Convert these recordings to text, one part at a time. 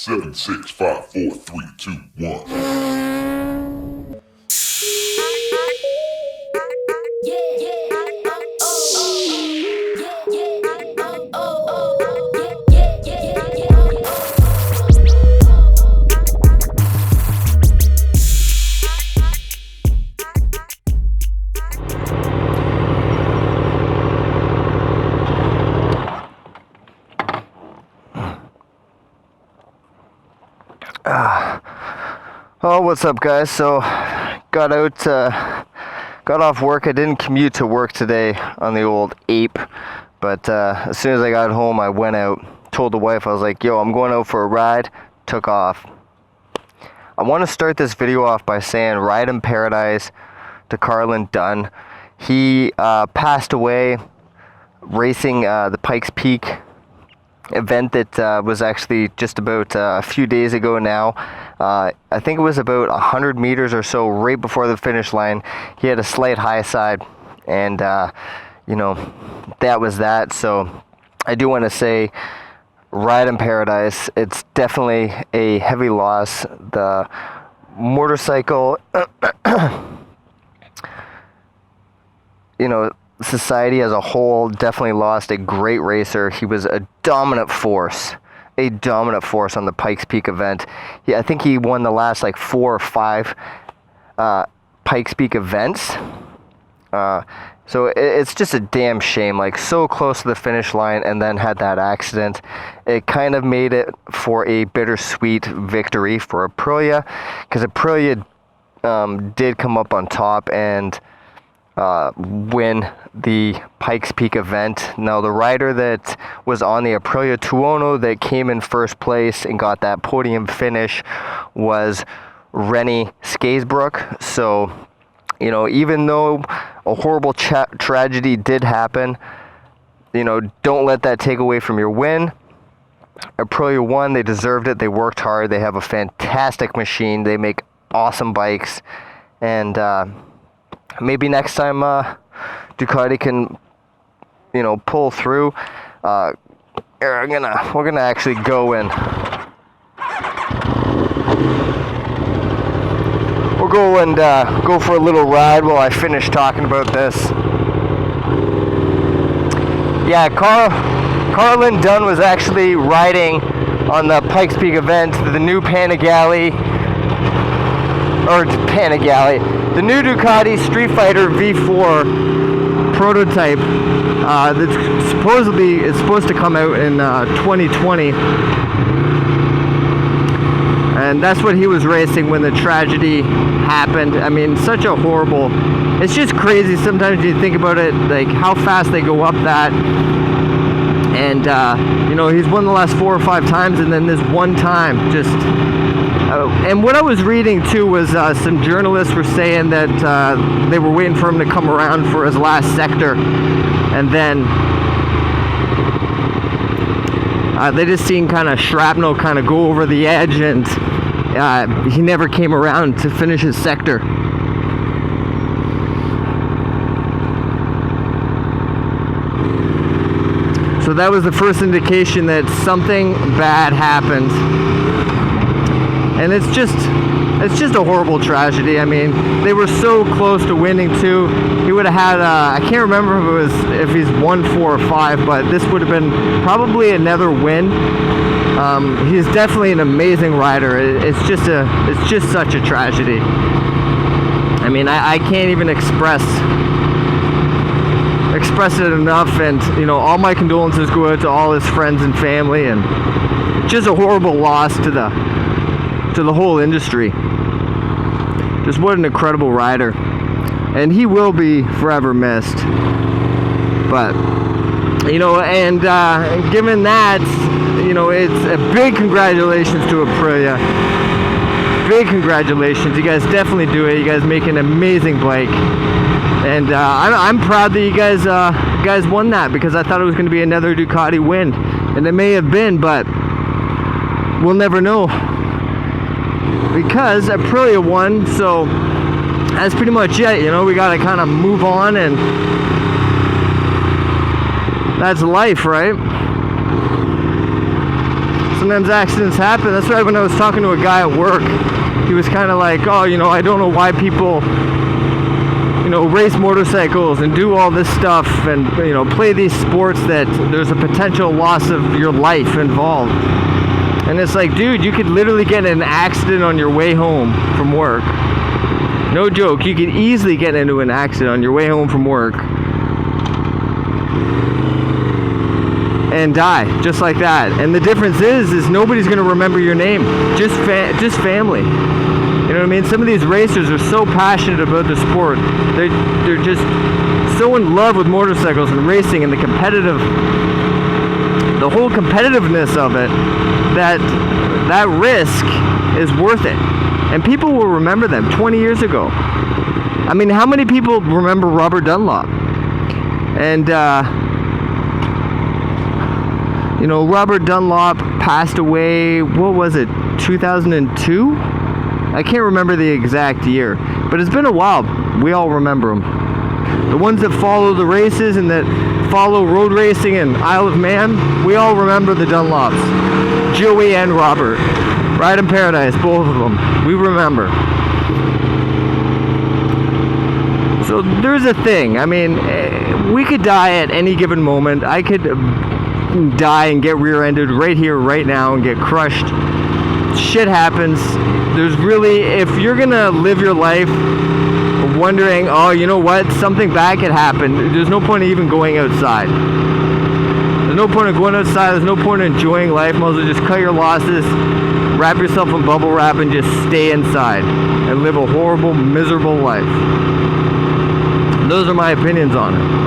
7, 6, 5, 4, 3, 2, 1. Oh, what's up, guys? So, got off work. I didn't commute to work today on the old Ape, but as soon as I got home, I went out, told the wife, I was like, yo, I'm going out for a ride, took off. I want to start this video off by saying ride in paradise to Carlin Dunn. He passed away racing the Pikes Peak event that was actually just about a few days ago now. I think it was about 100 meters or so right before the finish line. He had a slight high side, and you know, that was that. So I do want to say ride in paradise. It's definitely a heavy loss. The motorcycle you know, society as a whole definitely lost a great racer. He was a dominant force on the Pikes Peak event. I think he won the last like 4 or 5 Pikes Peak events. So it's just a damn shame, like so close to the finish line and then had that accident. It kind of made it for a bittersweet victory for Aprilia, because Aprilia did come up on top and win the Pikes Peak event. Now, the rider that was on the Aprilia Tuono that came in first place and got that podium finish was Rennie Skaesbrook. So, you know, even though a horrible tragedy did happen, you know, don't let that take away from your win. Aprilia won. They deserved it. They worked hard. They have a fantastic machine. They make awesome bikes. And maybe next time Ducati can, you know, pull through. We're gonna actually go and go for a little ride while I finish talking about this. Yeah, Carlin Dunn was actually riding on the Pikes Peak event, the new the new Ducati Street Fighter V4 prototype that supposedly is supposed to come out in 2020, and that's what he was racing when the tragedy happened. I mean, such a horrible, it's just crazy sometimes you think about it, like how fast they go up that. And you know, he's won the last 4 or 5 times, and then this one time just and what I was reading too was some journalists were saying that they were waiting for him to come around for his last sector, and then they just seen kind of shrapnel kind of go over the edge, and he never came around to finish his sector. So that was the first indication that something bad happened. And it's just a horrible tragedy. I mean, they were so close to winning too. He would have had I can't remember if he's won 4 or 5, but this would have been probably another win. He's definitely an amazing rider. It's just such a tragedy. I mean, I can't even express it enough. And you know, all my condolences go out to all his friends and family, and just a horrible loss to the whole industry. Just what an incredible rider, and he will be forever missed. But you know, and given that, you know, it's a big congratulations to Aprilia. Big congratulations, you guys definitely do it. You guys make an amazing bike, and I'm proud that you guys won that, because I thought it was going to be another Ducati win, and it may have been, but we'll never know, because Aprilia won. So that's pretty much it. You know, we got to kind of move on, and that's life, right? sometimes accidents happen. That's why when I was talking to a guy at work, he was kind of like, oh, I don't know why people, race motorcycles and do all this stuff and, play these sports that there's a potential loss of your life involved. And it's like, dude, you could literally get in an accident on your way home from work. No joke, you could easily get into an accident on your way home from work and die, just like that. And the difference is nobody's going to remember your name, just family. You know what I mean? Some of these racers are so passionate about the sport. They're just so in love with motorcycles and racing and the whole competitiveness of it, that risk is worth it. And people will remember them 20 years ago. I mean, how many people remember Robert Dunlop? And, Robert Dunlop passed away, what was it, 2002? I can't remember the exact year, but it's been a while. We all remember him. The ones that follow the races and that follow road racing and Isle of Man, we all remember the Dunlops. Joey and Robert. Ride in Paradise, both of them. We remember. So there's a thing. I mean, we could die at any given moment. I could die and get rear-ended right here, right now, and get crushed. Shit happens. There's really, if you're gonna live your life wondering, oh, you know what, something bad could happen, there's no point in even going outside. There's no point in going outside. There's no point in enjoying life. Might as well just cut your losses, wrap yourself in bubble wrap, and just stay inside and live a horrible, miserable life. Those are my opinions on it.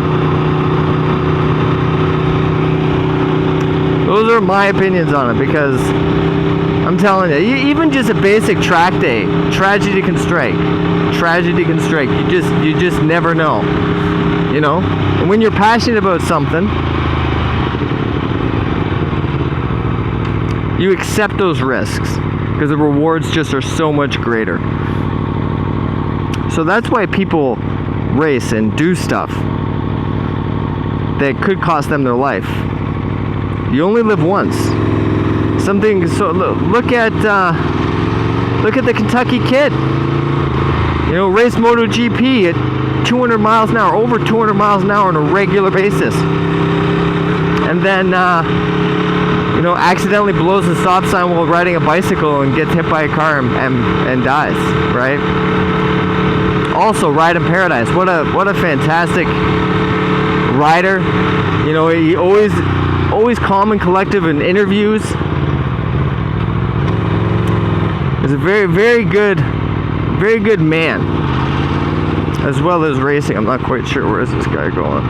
Those are my opinions on it, because I'm telling you, even just a basic track day, tragedy can strike. Tragedy can strike. You just never know. And when you're passionate about something, you accept those risks because the rewards just are so much greater. So that's why people race and do stuff that could cost them their life. You only live once. So look at the Kentucky Kid. Race MotoGP at 200 miles an hour, over 200 miles an hour on a regular basis, and then accidentally blows the stop sign while riding a bicycle and gets hit by a car and dies. Right? Also, Ride in Paradise. What a fantastic rider. He always calm and collective in interviews. He's a very, very good man, as well as racing. I'm not quite sure where is this guy going.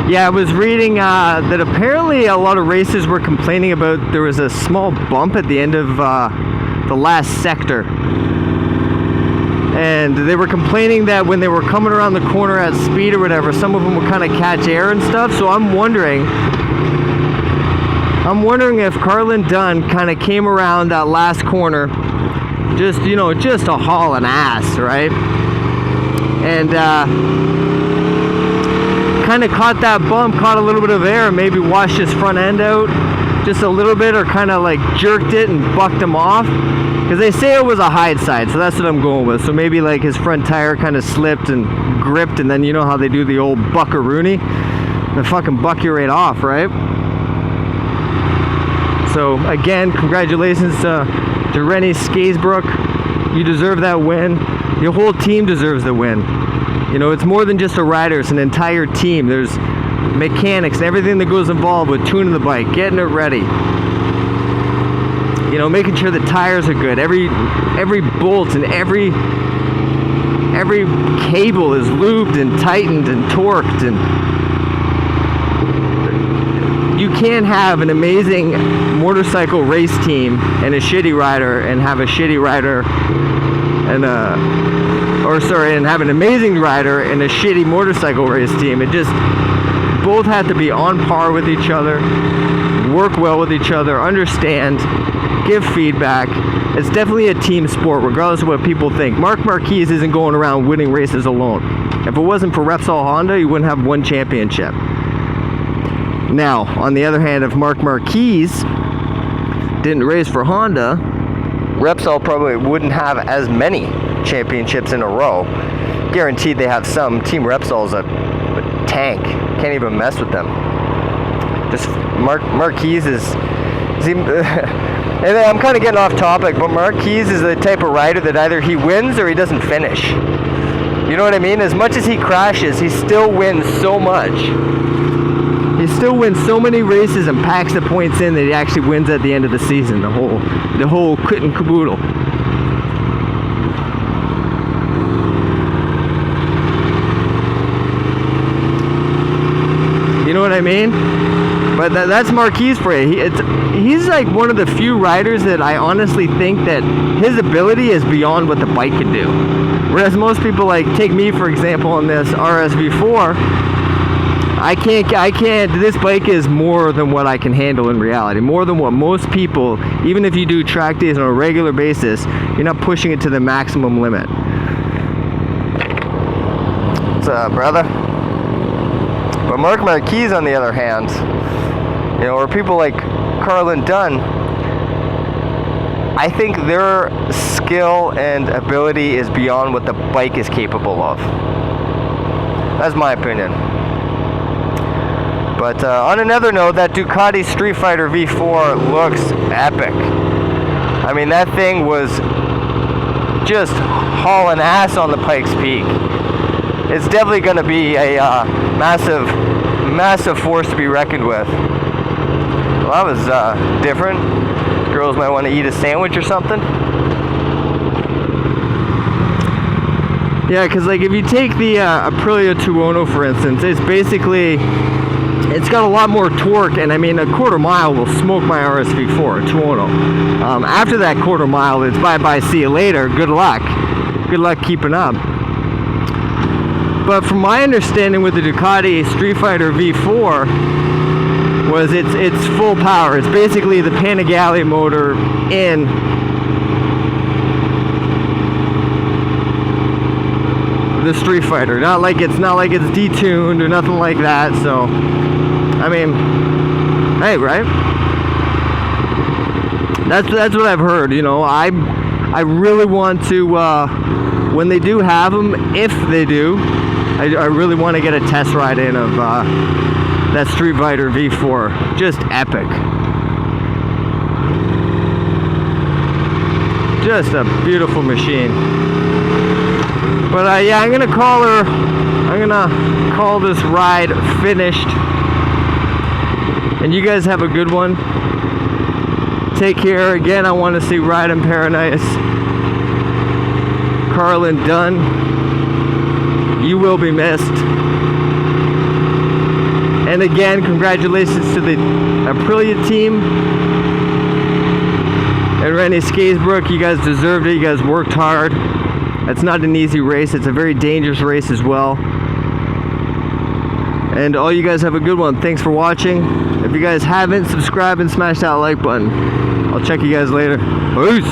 Yeah, I was reading that apparently a lot of racers were complaining about there was a small bump at the end of the last sector. And they were complaining that when they were coming around the corner at speed or whatever, some of them would kind of catch air and stuff. So I'm wondering if Carlin Dunn kind of came around that last corner, just a hauling ass, right? And kind of caught that bump, caught a little bit of air, and maybe washed his front end out just a little bit, or kind of like jerked it and bucked him off. Because they say it was a hide side, so that's what I'm going with. So maybe like his front tire kind of slipped and gripped, and then you know how they do the old buckaroonie? They fucking buck you right off, right? So again, congratulations to Rennie Skaesbrook. You deserve that win. The whole team deserves the win. It's more than just a rider, it's an entire team. There's mechanics and everything that goes involved with tuning the bike, getting it ready. Making sure the tires are good. Every bolt and every cable is lubed and tightened and torqued, and you can't have an amazing motorcycle race team and a shitty rider, and have a shitty rider and have an amazing rider and a shitty motorcycle race team. It just both have to be on par with each other, work well with each other, understand, give feedback. It's definitely a team sport, regardless of what people think. Marc Marquez isn't going around winning races alone. If it wasn't for Repsol Honda, he wouldn't have one championship. Now, on the other hand, if Marc Marquez didn't race for Honda, Repsol probably wouldn't have as many championships in a row. Guaranteed they have some. Team Repsol's a tank. Can't even mess with them. Just Marquez is... And I'm kind of getting off topic, but Marquez is the type of rider that either he wins or he doesn't finish. You know what I mean? As much as he crashes, he still wins so much. He still wins so many races and packs the points in that he actually wins at the end of the season. The whole kit and caboodle. You know what I mean? But that's Marquez for you. He's like one of the few riders that I honestly think that his ability is beyond what the bike can do. Whereas most people, like, take me for example on this RSV4, I can't, this bike is more than what I can handle in reality. More than what most people, even if you do track days on a regular basis, you're not pushing it to the maximum limit. What's up, brother? But Marc Marquez, on the other hand, you know, or people like Carlin Dunn, I think their skill and ability is beyond what the bike is capable of. That's my opinion. But on another note, that Ducati Street Fighter V4 looks epic. I mean, that thing was just hauling ass on the Pikes Peak. It's definitely going to be a massive force to be reckoned with. Well, that was different. Girls might want to eat a sandwich or something. Yeah, because like if you take the Aprilia Tuono, for instance, it's got a lot more torque, and I mean a quarter mile will smoke my RSV4 Tuono. After that quarter mile, it's bye-bye, see you later, good luck keeping up. But from my understanding with the Ducati Street Fighter V4 was it's full power. It's basically the Panigale motor in the Street Fighter. Not like it's detuned or nothing like that. So I mean, hey, right? That's what I've heard. You know, I really want to when they do have them, if they do, I really want to get a test ride in of that Street Fighter V4. Just epic. Just a beautiful machine. But yeah, I'm gonna call this ride finished. And you guys have a good one. Take care. Again, I want to see Ride in Paradise. Carlin Dunn, you will be missed. And again, congratulations to the Aprilia team and Rennie Skaesbrook. You guys deserved it. You guys worked hard. It's not an easy race. It's a very dangerous race as well. And all you guys have a good one. Thanks for watching. If you guys haven't, subscribe and smash that like button. I'll check you guys later. Peace.